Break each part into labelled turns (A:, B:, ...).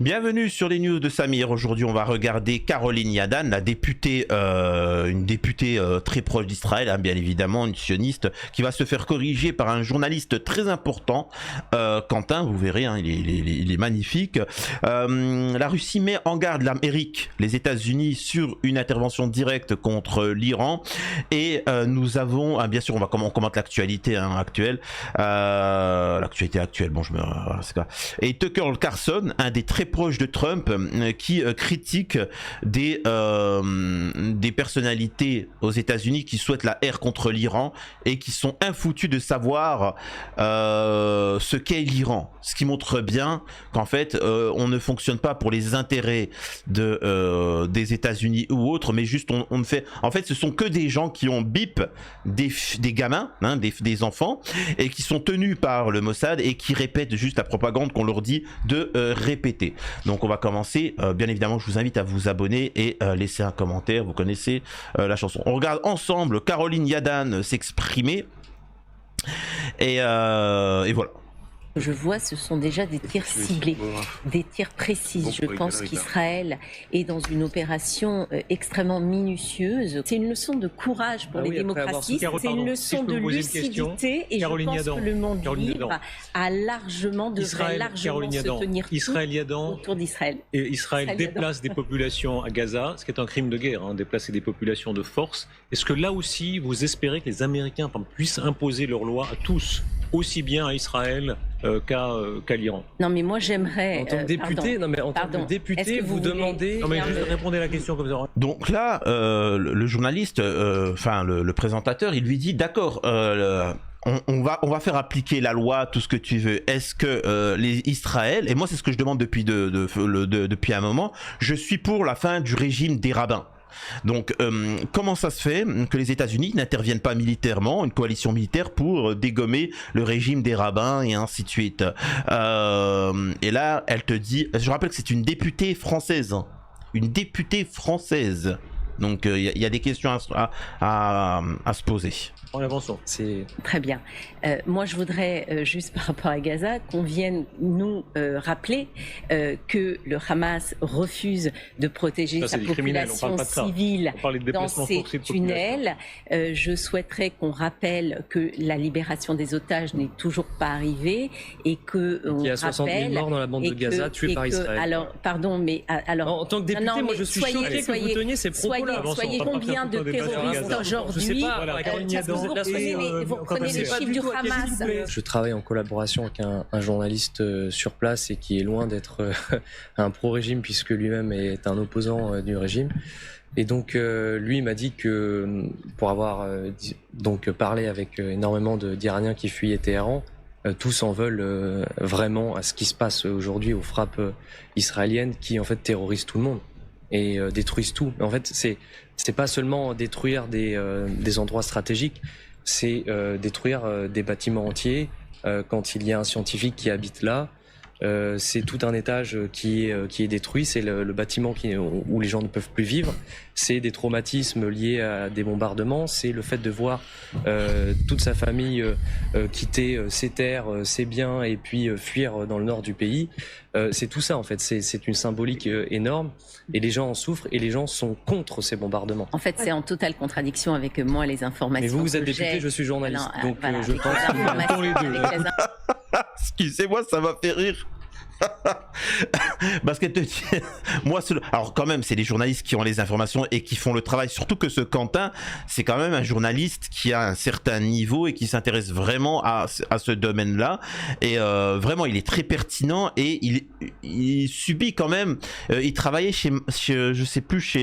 A: Bienvenue sur les news de Samir. Aujourd'hui, on va regarder Caroline Yadan, la députée, une députée très proche d'Israël, hein, bien évidemment, une sioniste, qui va se faire corriger par un journaliste très important, Quentin, vous verrez, hein, il est magnifique. La Russie met en garde l'Amérique, les États-Unis, sur une intervention directe contre l'Iran. Et nous avons, bien sûr, on commente l'actualité actuelle. L'actualité actuelle, bon, voilà, c'est quoi. Et Tucker Carlson, un des très proches de Trump, qui critique des personnalités aux États-Unis qui souhaitent la guerre contre l'Iran et qui sont infoutus de savoir ce qu'est l'Iran. Ce qui montre bien qu'en fait, on ne fonctionne pas pour les intérêts des États-Unis ou autres, mais juste on ne fait. En fait, ce sont que des gens qui ont bip des gamins, hein, des enfants, et qui sont tenus par le Mossad et qui répètent juste la propagande qu'on leur dit de répéter. Donc on va commencer, bien évidemment je vous invite à vous abonner et laisser un commentaire, vous connaissez la chanson. On regarde ensemble Caroline Yadan s'exprimer et voilà.
B: Je vois, ce sont déjà des tirs ciblés, des tirs précis. Je pense qu'Israël est dans une opération extrêmement minutieuse. C'est une leçon de courage pour les démocraties, c'est une leçon de lucidité, et Caroline je pense Yadan, que le monde libre a largement, devrait largement se tenir autour d'Israël.
C: Et Israël déplace des populations à Gaza, ce qui est un crime de guerre, hein, déplacer des populations de force. Est-ce que là aussi, vous espérez que les Américains puissent imposer leurs lois à tous, aussi bien à Israël qu'à l'Iran?
B: Non, mais moi j'aimerais.
D: En tant que député, tant que député, vous demandez.
C: Non, mais juste répondez à la question comme ça.
A: Donc là, le journaliste, le présentateur, il lui dit d'accord. On va faire appliquer la loi, tout ce que tu veux. Est-ce que les Israël, et moi c'est ce que je demande depuis un moment, je suis pour la fin du régime des rabbins. Donc comment ça se fait que les États-Unis n'interviennent pas militairement, une coalition militaire pour dégommer le régime des rabbins et ainsi de suite. Et là elle te dit, je rappelle que c'est une députée française, donc il y a des questions à se poser.
C: En avançant.
B: Très bien. Moi, je voudrais, juste par rapport à Gaza, qu'on vienne nous rappeler que le Hamas refuse de protéger sa population civile dans ses tunnels. Je souhaiterais qu'on rappelle que la libération des otages n'est toujours pas arrivée et que
D: il y a 60 000 morts dans la bande de Gaza tués par Israël.
B: Alors, pardon, mais alors.
D: En tant que député, moi, je suis choqué que vous teniez ces propos-là.
B: Soyez combien de terroristes aujourd'hui? Vous prenez les chiffres du Hamas.
D: Je travaille en collaboration avec un journaliste sur place et qui est loin d'être un pro-régime puisque lui-même est un opposant du régime. Et donc lui m'a dit que pour avoir donc parlé avec énormément d'Iraniens qui fuyaient Téhéran, tous en veulent vraiment à ce qui se passe aujourd'hui aux frappes israéliennes qui en fait terrorisent tout le monde et détruisent tout. En fait, c'est pas seulement détruire des endroits stratégiques, c'est détruire des bâtiments entiers. Quand il y a un scientifique qui habite là, c'est tout un étage qui est détruit, c'est le bâtiment où les gens ne peuvent plus vivre, c'est des traumatismes liés à des bombardements, c'est le fait de voir toute sa famille quitter ses terres, ses biens et puis fuir dans le nord du pays. C'est tout ça en fait, c'est une symbolique énorme et les gens en souffrent et les gens sont contre ces bombardements.
B: En fait, c'est en totale contradiction avec moi les informations.
D: Mais vous êtes député, je suis journaliste, donc
B: voilà,
D: je pense
A: que les deux. Excusez-moi, ça m'a fait rire. Parce qu'elle te dit, moi, alors quand même, c'est les journalistes qui ont les informations et qui font le travail. Surtout que ce Quentin, c'est quand même un journaliste qui a un certain niveau et qui s'intéresse vraiment à ce domaine-là. Et vraiment, il est très pertinent et il subit quand même. Il travaillait chez je sais plus chez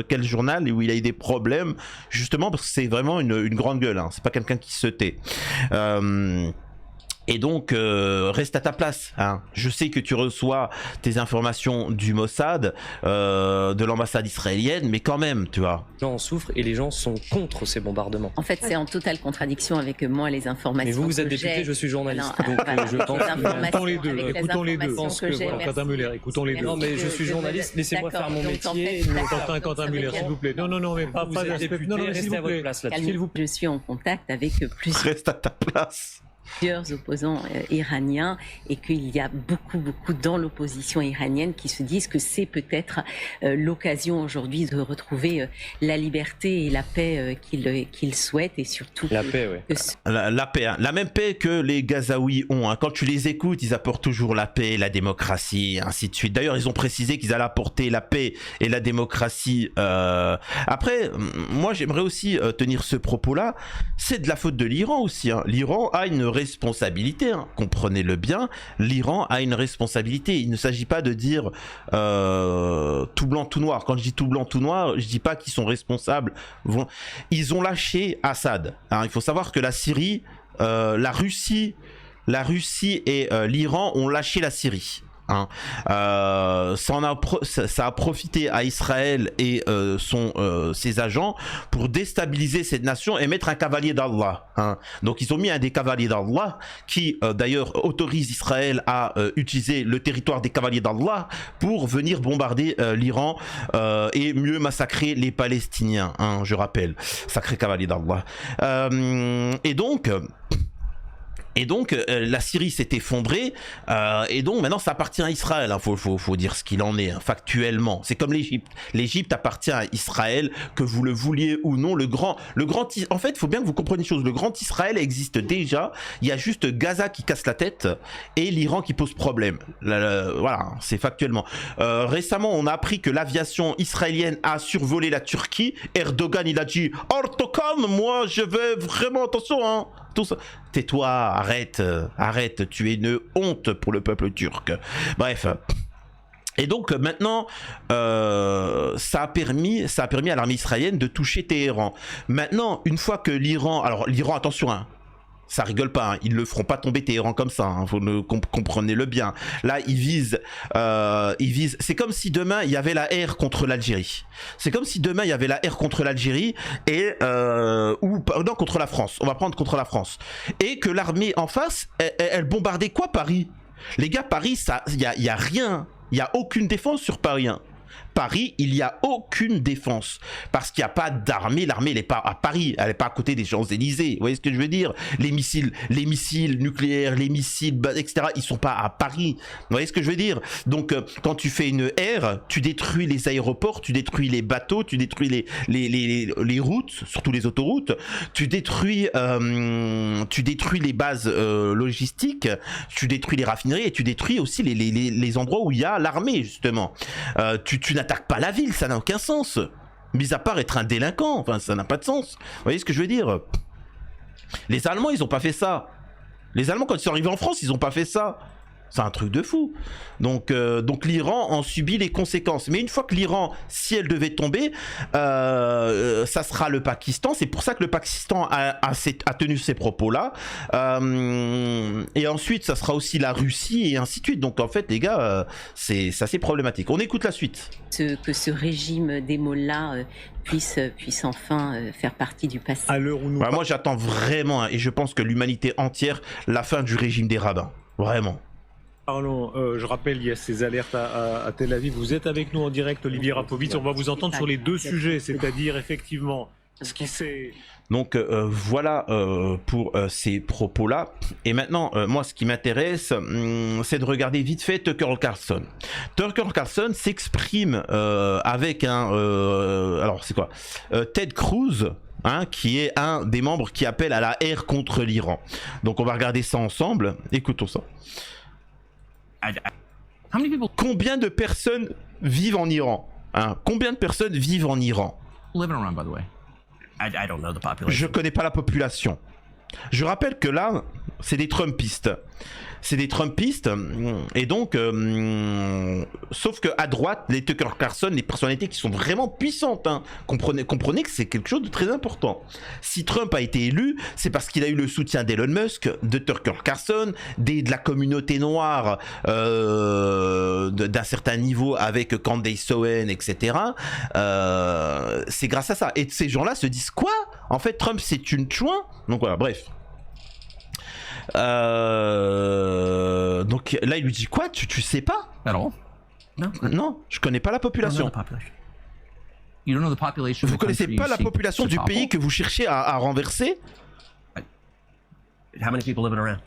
A: quel journal où il a eu des problèmes, justement parce que c'est vraiment une grande gueule. Hein. C'est pas quelqu'un qui se tait. Et donc, reste à ta place. Hein. Je sais que tu reçois tes informations du Mossad, de l'ambassade israélienne, mais quand même, tu vois.
D: Les gens en souffrent et les gens sont contre ces bombardements.
B: En fait, c'est en totale contradiction avec moi les informations.
D: Mais vous êtes député, je suis journaliste.
B: Donc,
D: je pense
C: écoutons les deux. Écoutons les deux. Quentin Muller, écoutons les deux.
D: Non, mais je suis journaliste. Laissez-moi faire mon métier.
C: Quentin Muller, s'il vous plaît. Non, mais pas
D: député. Restez à votre place là-dessus.
B: Je suis en contact avec plusieurs.
A: Reste à ta place.
B: plusieurs opposants iraniens et qu'il y a beaucoup dans l'opposition iranienne qui se disent que c'est peut-être l'occasion aujourd'hui de retrouver la liberté et la paix qu'ils souhaitent et surtout
D: la paix, ouais.
A: La paix, hein. La même paix que les Gazaouis ont, hein. Quand tu les écoutes, ils apportent toujours la paix, la démocratie, ainsi de suite. D'ailleurs, ils ont précisé qu'ils allaient apporter la paix et la démocratie. Après, moi j'aimerais aussi tenir ce propos-là. C'est de la faute de l'Iran aussi, hein. L'Iran a une responsabilité, hein. Comprenez-le bien, l'Iran a une responsabilité. Il ne s'agit pas de dire tout blanc, tout noir. Quand je dis tout blanc, tout noir, je dis pas qu'ils sont responsables. Ils ont lâché Assad, hein. Il faut savoir que la Syrie, la Russie et l'Iran ont lâché la Syrie. Hein. Ça a profité à Israël et ses agents pour déstabiliser cette nation et mettre un cavalier d'Allah. Hein. Donc ils ont mis un des cavaliers d'Allah qui d'ailleurs autorise Israël à utiliser le territoire des cavaliers d'Allah pour venir bombarder l'Iran et mieux massacrer les Palestiniens. Hein, je rappelle, sacré cavalier d'Allah. Et donc la Syrie s'est effondrée et donc maintenant ça appartient à Israël, hein. Faut dire ce qu'il en est, hein, factuellement. C'est comme l'Égypte. L'Égypte appartient à Israël, que vous le vouliez ou non. En fait, il faut bien que vous compreniez une chose. Le grand Israël existe déjà. Il y a juste Gaza qui casse la tête et l'Iran qui pose problème. Voilà, c'est factuellement. Récemment, on a appris que l'aviation israélienne a survolé la Turquie. Erdogan, il a dit « Erdogan, moi je vais vraiment, attention, hein !» Tout ça. Tais-toi, arrête, tu es une honte pour le peuple turc. Bref. Et donc maintenant, ça a permis à l'armée israélienne de toucher Téhéran. Maintenant, une fois que l'Iran, attention, hein, ça rigole pas, hein, ils le feront pas tomber Téhéran comme ça, hein, comprenez-le bien. Là, ils visent. C'est comme si demain il y avait la R contre l'Algérie. C'est comme si demain il y avait la R contre l'Algérie et non, contre la France. On va prendre contre la France et que l'armée en face, elle bombardait quoi, Paris? Les gars, Paris, ça, il y a rien, il y a aucune défense sur Paris. Hein. Paris, il n'y a aucune défense parce qu'il n'y a pas d'armée. L'armée, elle n'est pas à Paris, elle n'est pas à côté des Champs-Élysées. Vous voyez ce que je veux dire? Les missiles nucléaires, les missiles, etc., ils ne sont pas à Paris. Vous voyez ce que je veux dire? Donc, quand tu fais une R, tu détruis les aéroports, tu détruis les bateaux, tu détruis les routes, surtout les autoroutes, tu détruis les bases logistiques, tu détruis les raffineries et tu détruis aussi les endroits où il y a l'armée, justement. Tu n'attaques pas la ville, ça n'a aucun sens. Mis à part être un délinquant, enfin ça n'a pas de sens. Vous voyez ce que je veux dire? Les Allemands, ils ont pas fait ça. Les Allemands, quand ils sont arrivés en France, ils ont pas fait ça. C'est un truc de fou. Donc l'Iran en subit les conséquences. Mais une fois que l'Iran, si elle devait tomber, ça sera le Pakistan. C'est pour ça que le Pakistan a tenu ces propos-là. Et ensuite, ça sera aussi la Russie et ainsi de suite. Donc en fait, les gars, c'est assez problématique. On écoute la suite.
B: Que ce régime des mollahs puisse enfin faire partie du passé.
C: À l'heure où nous...
A: Moi, j'attends vraiment, et je pense que l'humanité entière, la fin du régime des rabbins. Vraiment.
C: Parlons, je rappelle, il y a ces alertes à Tel Aviv. Vous êtes avec nous en direct, Olivier Rapovitz. On va vous entendre sur les deux sujets, c'est-à-dire effectivement ce qui s'est...
A: Donc voilà pour ces propos-là. Et maintenant, moi, ce qui m'intéresse, c'est de regarder vite fait Tucker Carlson. Tucker Carlson s'exprime avec alors c'est quoi, Ted Cruz. Hein, qui est un des membres qui appelle à la R contre l'Iran. Donc on va regarder ça ensemble. Écoutons ça. Combien de personnes vivent en Iran, hein? Combien de personnes vivent en Iran? Je connais pas la population. Je rappelle que là, c'est des Trumpistes. C'est des Trumpistes, et donc, sauf qu'à droite, les Tucker Carlson, les personnalités qui sont vraiment puissantes, hein, comprenez que c'est quelque chose de très important. Si Trump a été élu, c'est parce qu'il a eu le soutien d'Elon Musk, de Tucker Carlson, de la communauté noire d'un certain niveau avec Candace Owen, etc. C'est grâce à ça. Et ces gens-là se disent quoi? En fait, Trump, c'est une chouin. Donc voilà, bref. Donc là il lui dit quoi, tu sais pas? Non, je connais pas la population. Vous connaissez pas la population du pays que vous cherchez à renverser?
E: How many people living around?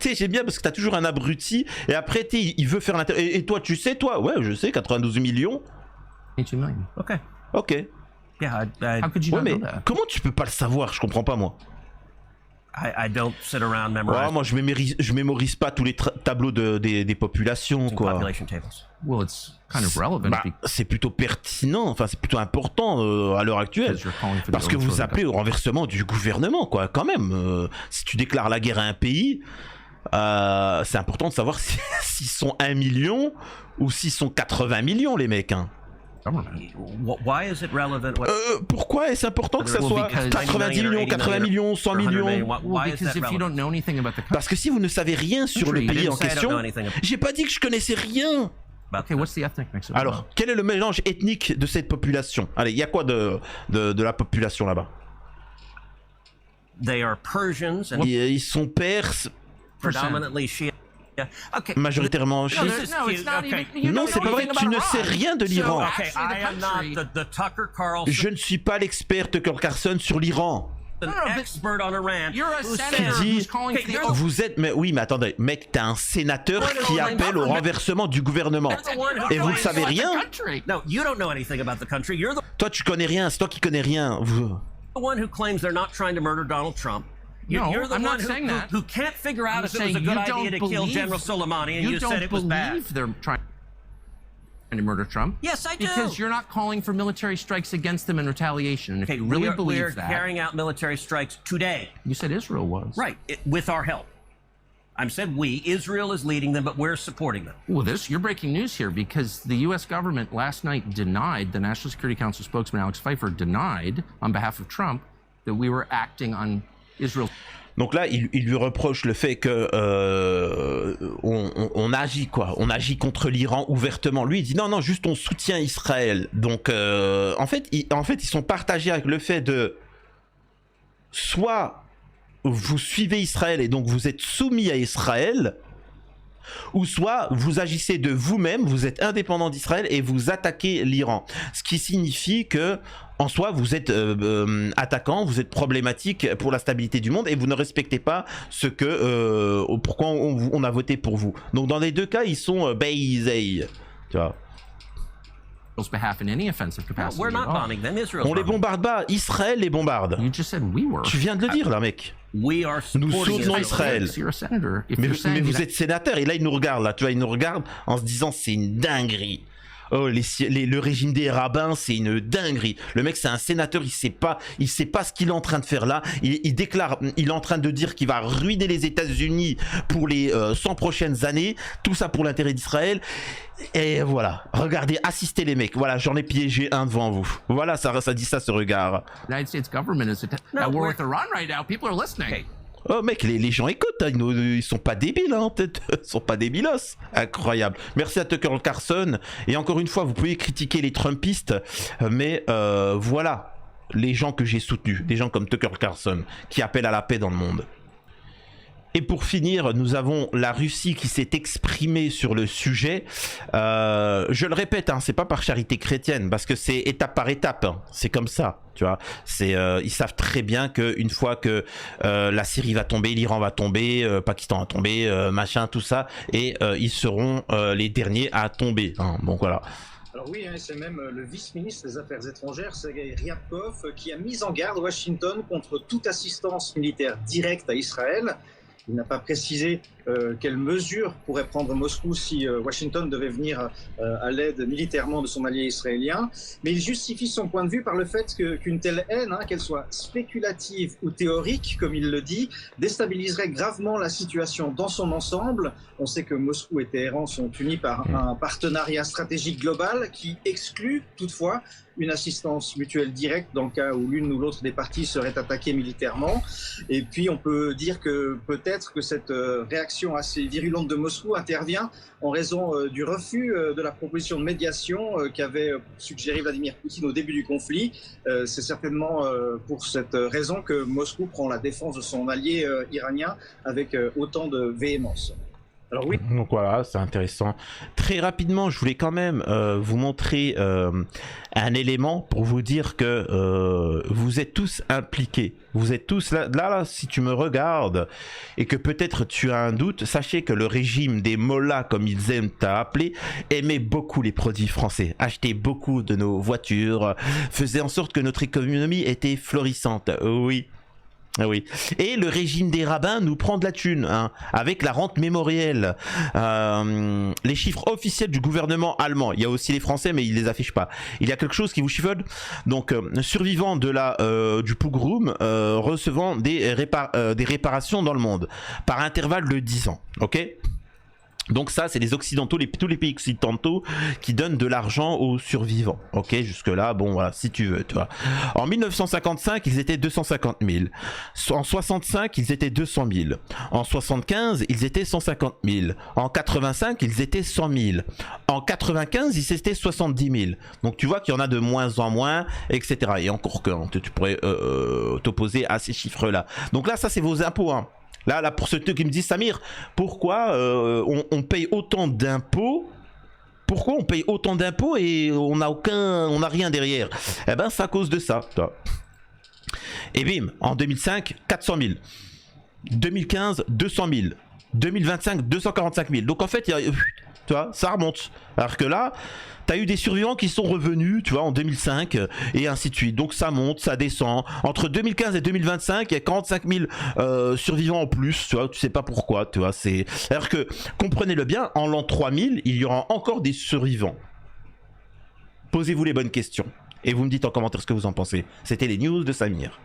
A: Tu sais, j'aime bien parce que t'as toujours un abruti et après, il veut faire l'inter... Et toi, tu sais, toi? Ouais, je sais, 92 millions.
F: 22 million.
E: Okay.
A: Ok.
E: Yeah,
F: How could you
A: Ouais,
F: not
A: mais
F: know that?
A: comment tu peux pas le savoir? Je comprends pas, moi.
E: I don't sit around
A: Ouais,
E: memorizing
A: moi, je mémorise pas tous les tableaux des populations, quoi.
E: population tables.
F: Well, it's kind of relevant
A: Bah, c'est plutôt pertinent, enfin, c'est plutôt important à l'heure actuelle.
F: because you're calling for the
A: Parce que
F: overthrow
A: vous
F: of the
A: appelez au renversement du gouvernement, quoi, quand même. Si tu déclares la guerre à un pays, c'est important de savoir s'ils sont 1 million ou s'ils sont 80 millions, les mecs. Hein.
F: government.
E: Why is it relevant?
A: Pourquoi est-ce important que ça
F: Well,
A: soit
F: because
A: 90 millions, 80 millions, 100 millions?
F: Well,
E: Why is
F: because
E: that
F: if you don't
E: relevant?
F: know anything about the country,
A: Parce que si vous ne savez rien sur le
F: You
A: pays
E: didn't
A: en
E: say I don't
A: question,
E: know anything about
A: j'ai pas dit que je connaissais rien.
F: okay, what's the ethnic mix of
A: Alors, quel est le mélange ethnique de cette population? Allez, il y a quoi de la population là-bas?
E: They are Persians and
A: Ils sont perses,
E: predominantly Shia. Yeah. Okay.
A: majoritairement
F: No,
A: chiites.
F: no, it's not
E: Okay.
F: even. You
A: Non,
F: don't
A: c'est
F: know
A: pas vrai,
F: anything
A: tu ne
F: about
A: sais
F: Iran.
A: rien de l'Iran.
F: So,
E: Okay,
F: actually,
E: I
F: the
E: am
F: country-
E: not the Tucker Carlson,
A: Je ne suis pas l'expert Tucker Carlson sur l'Iran.
E: an
F: No, but
E: expert on Iran.
F: You're a
E: who
F: senator
E: says-
A: dit-
F: who's calling
E: Okay,
F: for the
E: you're the-
A: Vous êtes, mais oui, mais attendez, mec, t'es un sénateur qui appelle au renversement du gouvernement. Et vous ne savez rien?
F: country.
E: No, you don't know anything about the country. You're the
A: Toi, tu connais rien, c'est toi qui connais rien.
E: one who claims they're not trying to murder Donald Trump.
F: No,
E: You're the
F: I'm
E: one
F: not saying that.
E: who can't figure out
F: I'm
E: if it was
F: saying
E: a
F: you
E: good
F: don't
E: idea to kill
F: believe-
E: General Soleimani, and you said
F: don't
E: it was bad.
F: believe they're trying to murder Trump.
E: Yes, I do.
F: Because you're not calling for military strikes against them in retaliation. And if
E: Okay,
F: you really
E: we are
F: believe that,
E: carrying out military strikes today.
F: you said Israel was.
E: Right, with our help. I said we. Israel is leading them, but we're supporting them.
F: Well, you're breaking news here because the U.S. government last night denied, the National Security Council spokesman Alex Pfeiffer denied, on behalf of Trump, that we were acting on Israel.
A: Donc là, il lui reproche le fait que on agit quoi, on agit contre l'Iran ouvertement. Lui, il dit non, juste on soutient Israël. Donc en fait, ils sont partagés avec le fait de soit vous suivez Israël et donc vous êtes soumis à Israël, ou soit vous agissez de vous-même, vous êtes indépendant d'Israël et vous attaquez l'Iran. Ce qui signifie que, en soi, vous êtes attaquant, vous êtes problématique pour la stabilité du monde et vous ne respectez pas ce que, pourquoi on a voté pour vous. Donc dans les deux cas, ils sont baisés. Tu vois.
F: Behalf in any offensive
E: No,
F: capacity.
E: we're not
F: at all.
E: bombing them. Israel's
A: On les
E: bombing them.
A: bombarde pas, Israël les bombarde.
F: You just said we were.
A: Tu viens de le dire là, mec.
E: We are
A: Nous
E: supporting
A: soutenons
E: Israel.
A: Israël.
F: You're a senator. If
A: Mais
F: you're saying
A: vous
F: that-
A: êtes sénateur et là il nous regarde là, tu vois, il nous regarde en se disant c'est une dinguerie. Oh le régime des rabbins c'est une dinguerie. Le mec c'est un sénateur, il sait pas ce qu'il est en train de faire là. Il déclare, il est en train de dire qu'il va ruiner les États-Unis pour les 100 prochaines années. Tout ça pour l'intérêt d'Israël. Et voilà, regardez, assistez les mecs. Voilà, j'en ai piégé un devant vous. Voilà, ça dit ça ce regard.
F: The United States government is
E: No,
F: at war
E: we're-
F: with Iran right now. People are listening.
E: Okay.
A: Oh mec, les gens écoutent, hein, ils sont pas débiles, hein, peut-être, ils sont pas débilos. Incroyable. Merci à Tucker Carlson. Et encore une fois, vous pouvez critiquer les Trumpistes, mais voilà les gens que j'ai soutenus, des gens comme Tucker Carlson, qui appellent à la paix dans le monde. Et pour finir, nous avons la Russie qui s'est exprimée sur le sujet. Je le répète, hein, c'est pas par charité chrétienne, parce que c'est étape par étape. Hein, c'est comme ça, tu vois. Ils savent très bien qu'une fois que la Syrie va tomber, l'Iran va tomber, Pakistan va tomber, machin, tout ça, et ils seront les derniers à tomber. Hein, donc voilà.
G: Alors oui, hein, c'est même le vice-ministre des Affaires étrangères, Sergei Ryabkov, qui a mis en garde Washington contre toute assistance militaire directe à Israël. Il n'a pas précisé quelles mesures pourrait prendre Moscou si Washington devait venir à l'aide militairement de son allié israélien. Mais il justifie son point de vue par le fait qu'une telle haine, hein, qu'elle soit spéculative ou théorique, comme il le dit, déstabiliserait gravement la situation dans son ensemble. On sait que Moscou et Téhéran sont unis par un partenariat stratégique global qui exclut toutefois une assistance mutuelle directe dans le cas où l'une ou l'autre des parties serait attaquée militairement. Et puis on peut dire que peut-être que cette réaction assez virulente de Moscou intervient en raison du refus de la proposition de médiation qu'avait suggéré Vladimir Poutine au début du conflit. C'est certainement pour cette raison que Moscou prend la défense de son allié iranien avec autant de véhémence. Alors oui.
A: Donc voilà, c'est intéressant. Très rapidement, je voulais quand même vous montrer un élément pour vous dire que vous êtes tous impliqués. Vous êtes tous là, si tu me regardes et que peut-être tu as un doute, sachez que le régime des mollahs, comme ils aiment t'appeler, aimait beaucoup les produits français, achetait beaucoup de nos voitures, faisait en sorte que notre économie était florissante. Oui. Ah oui. Et le régime des rabbins nous prend de la thune, hein, avec la rente mémorielle. Les chiffres officiels du gouvernement allemand, il y a aussi les français mais ils les affichent pas. Il y a quelque chose qui vous chiffonne. Donc survivants de du pogrom recevant des réparations dans le monde par intervalle de 10 ans. Ok ? Donc ça, c'est les occidentaux, tous les pays occidentaux qui donnent de l'argent aux survivants. Ok, jusque là, bon voilà, si tu veux, tu vois. En 1955, ils étaient 250 000. En 65, ils étaient 200 000. En 75, ils étaient 150 000. En 85, ils étaient 100 000. En 95, ils étaient 70 000. Donc tu vois qu'il y en a de moins en moins, etc. Et encore que tu pourrais t'opposer à ces chiffres-là. Donc là, ça c'est vos impôts, hein. Là, pour ceux qui me disent, Samir, pourquoi on paye autant d'impôts? Pourquoi on paye autant d'impôts et on n'a rien derrière? Eh ben, c'est à cause de ça. Et bim, en 2005, 400 000. 2015, 200 000. 2025, 245 000. Donc en fait, tu vois, ça remonte. Alors que là, t'as eu des survivants qui sont revenus, tu vois, en 2005 et ainsi de suite. Donc ça monte, ça descend. Entre 2015 et 2025, il y a 45 000 survivants en plus, tu vois, tu sais pas pourquoi, tu vois. Alors que, comprenez-le bien, en l'an 3000, il y aura encore des survivants. Posez-vous les bonnes questions. Et vous me dites en commentaire ce que vous en pensez. C'était les news de Samir.